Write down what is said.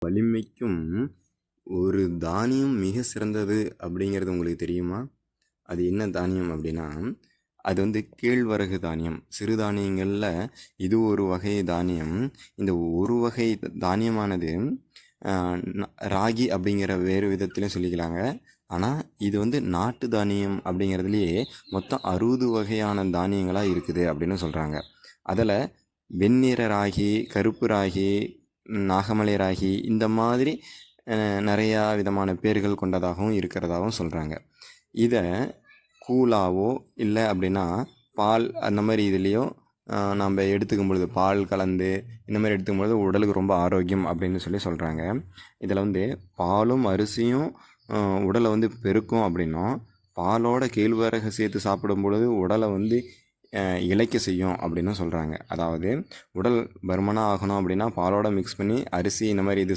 வலிமைக்கும் ஒரு தானியம் மிக சிறந்தது அப்படிங்கிறது உங்களுக்கு தெரியுமா? அது என்ன தானியம் அப்படின்னா, அது வந்து கேழ்வரகு தானியம். சிறுதானியங்களில் இது ஒரு வகை தானியம். இந்த ஒரு வகை தானியமானது ராகி அப்படிங்கிற வேறு விதத்திலையும் சொல்லிக்கலாங்க. ஆனால் இது வந்து நாட்டு தானியம் அப்படிங்கிறதுலையே மொத்தம் 60 வகையான தானியங்களாக இருக்குது அப்படின்னு சொல்கிறாங்க. அதில் வெண்ணிற ராகி, கருப்பு ராகி, நாகமலை ராகி இந்த மாதிரி நிறையா விதமான பேர்கள் கொண்டதாகவும் இருக்கிறதாகவும் சொல்கிறாங்க. இதை கூழாவோ இல்லை அப்படின்னா பால் அந்த மாதிரி இதுலேயோ நம்ம எடுத்துக்கும் பொழுது பால் கலந்து இந்த மாதிரி எடுத்துக்கும் பொழுது உடலுக்கு ரொம்ப ஆரோக்கியம் அப்படின்னு சொல்கிறாங்க. இதில் வந்து பாலும் அரிசியும் உடலை வந்து பெருக்கும் அப்படின்னும், பாலோட கேழ்வரகு சேர்த்து சாப்பிடும் பொழுது உடலை வந்து இளைக்க செய்யும் அப்படின்னு சொல்கிறாங்க. அதாவது உடல் பருமனாக ஆகணும் அப்படின்னா பாலோட மிக்ஸ் பண்ணி அரிசி இந்த மாதிரி இது